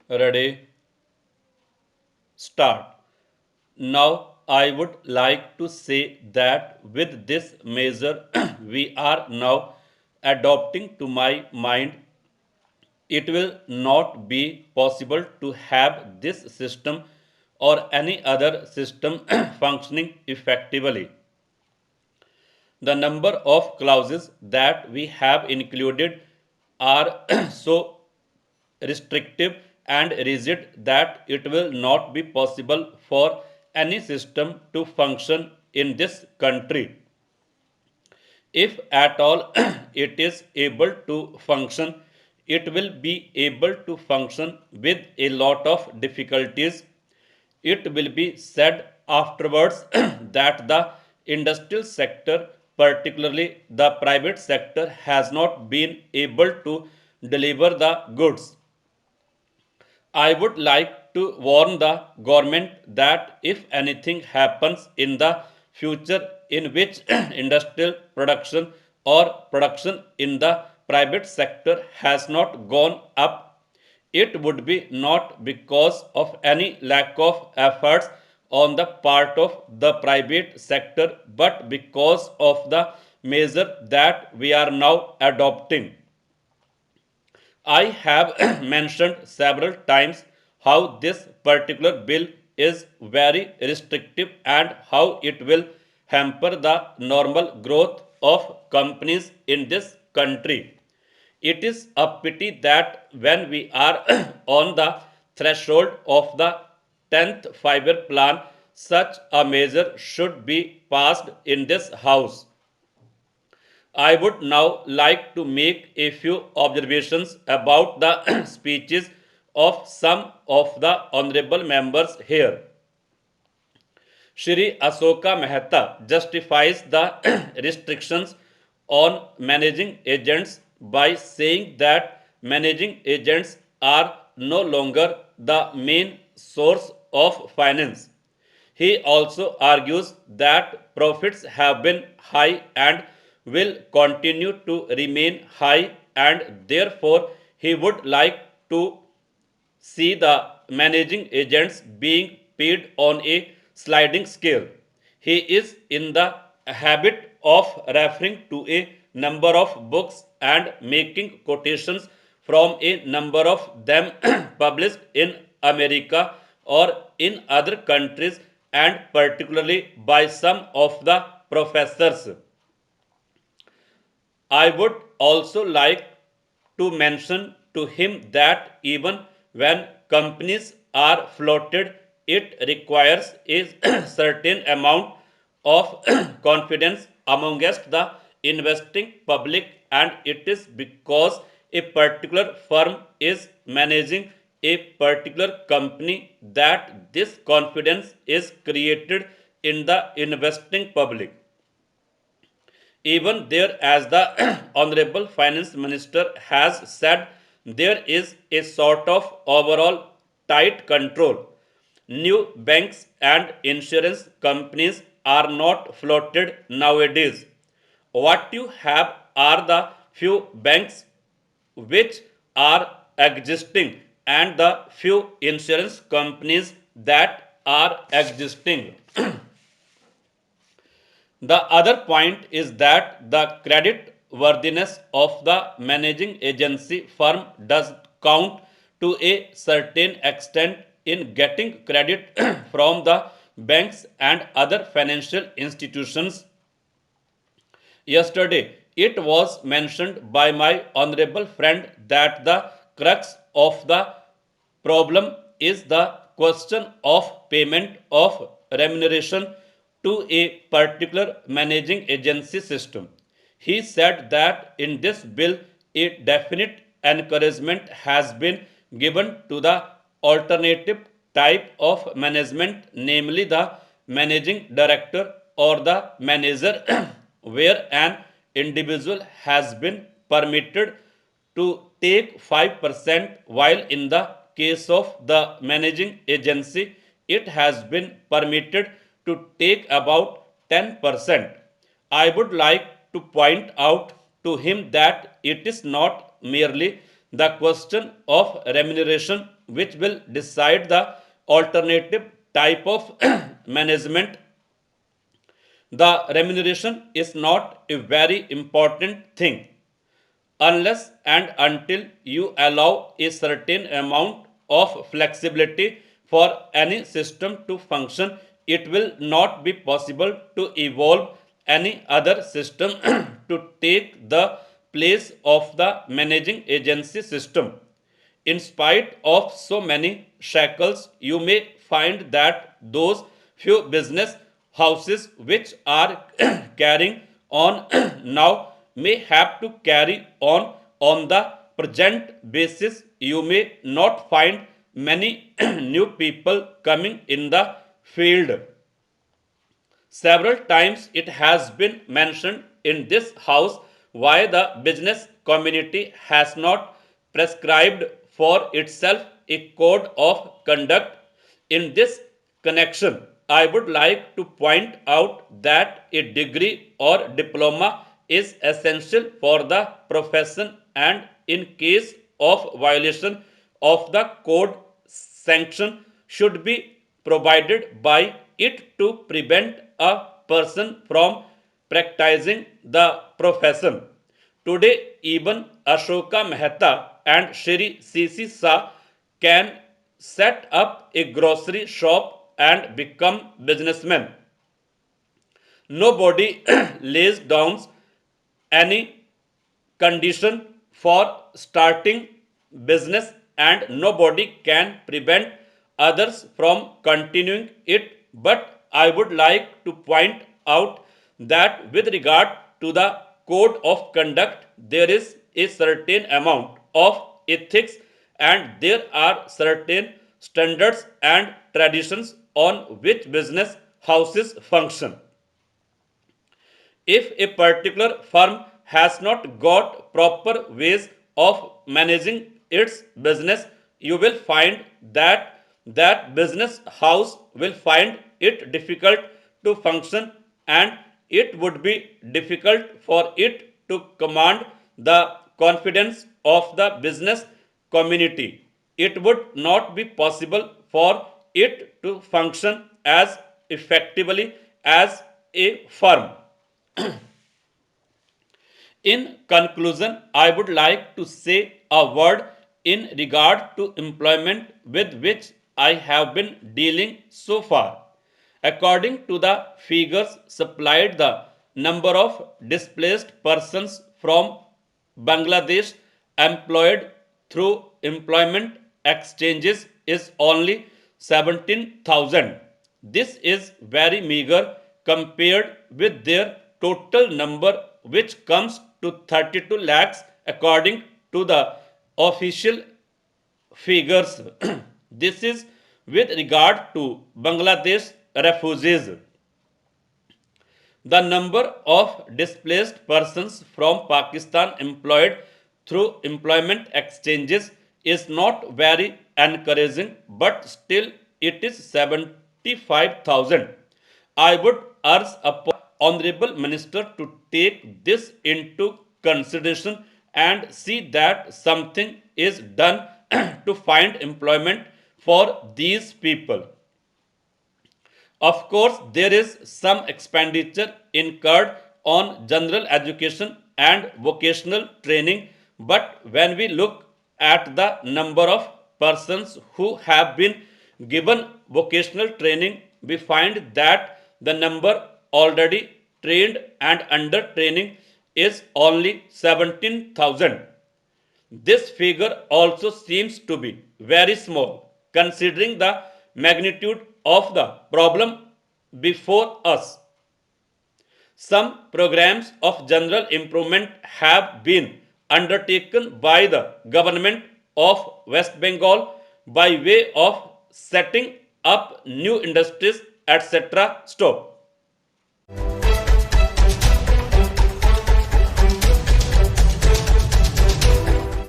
Ready, start. Now, I would like to say that with this measure we are now adopting, to my mind, it will not be possible to have this system or any other system functioning effectively. The number of clauses that we have included are so restrictive and rigid that it will not be possible for any system to function in this country. If at all it is able to function, it will be able to function with a lot of difficulties. It will be said afterwards that the industrial sector, particularly the private sector, has not been able to deliver the goods. I would like to warn the government that if anything happens in the future in which industrial production or production in the private sector has not gone up, it would be not because of any lack of efforts on the part of the private sector, but because of the measure that we are now adopting. I have mentioned several times how this particular bill is very restrictive and how it will hamper the normal growth of companies in this country. It is a pity that when we are on the threshold of the 10th five-year plan, such a measure should be passed in this House. I would now like to make a few observations about the speeches of some of the honorable members here. Shri Asoka Mehta justifies the restrictions on managing agents by saying that managing agents are no longer the main source of finance. He also argues that profits have been high and will continue to remain high, and therefore he would like to see the managing agents being paid on a sliding scale. He is in the habit of referring to a number of books and making quotations from a number of them published in America or in other countries, and particularly by some of the professors. I would also like to mention to him that even when companies are floated, it requires a certain amount of confidence amongst the investing public, and it is because a particular firm is managing a particular company that this confidence is created in the investing public. Even there, as the Honorable Finance Minister has said, there is a sort of overall tight control. New banks and insurance companies are not floated nowadays. What you have are the few banks which are existing and the few insurance companies that are existing. The other point is that the credit worthiness of the managing agency firm does count to a certain extent in getting credit from the banks and other financial institutions. Yesterday, it was mentioned by my honorable friend that the crux of the problem is the question of payment of remuneration to a particular managing agency system. He said that in this bill, a definite encouragement has been given to the alternative type of management, namely the managing director or the manager, where an individual has been permitted to take 5%, while in the case of the managing agency, it has been permitted to take about 10%. I would like to point out to him that it is not merely the question of remuneration which will decide the alternative type of management. The remuneration is not a very important thing unless and until you allow a certain amount of flexibility for any system to function. It will not be possible to evolve any other system to take the place of the managing agency system. In spite of so many shackles, you may find that those few business houses which are carrying on now may have to carry on the present basis. You may not find many new people coming in the field. Several times it has been mentioned in this house why the business community has not prescribed for itself a code of conduct. In this connection, I would like to point out that a degree or diploma is essential for the profession, and in case of violation of the code, sanction should be provided by it to prevent a person from practicing the profession. Today, even Ashoka Mehta and Shri C.C. Shah can set up a grocery shop and become businessmen. Nobody lays down any condition for starting business, and nobody can prevent others from continuing it. But I would like to point out that with regard to the code of conduct, there is a certain amount of ethics, and there are certain standards and traditions on which business houses function. If a particular firm has not got proper ways of managing its business, you will find that that business house will find it difficult to function, and it would be difficult for it to command the confidence of the business community. It would not be possible for it to function as effectively as a firm. In conclusion, I would like to say a word in regard to employment with which I have been dealing so far. According to the figures supplied, the number of displaced persons from Bangladesh employed through employment exchanges is only 17,000. This is very meager compared with their total number, which comes to 32 lakhs according to the official figures. This is with regard to Bangladesh refugees. The number of displaced persons from Pakistan employed through employment exchanges is not very encouraging, but still it is 75,000. I would urge upon Honorable Minister to take this into consideration and see that something is done to find employment for these people. Of course, there is some expenditure incurred on general education and vocational training, but when we look at the number of persons who have been given vocational training, we find that the number already trained and under training is only 17,000. This figure also seems to be very small considering the magnitude of the problem before us. Some programs of general improvement have been undertaken by the government of West Bengal by way of setting up new industries, etc. Stop.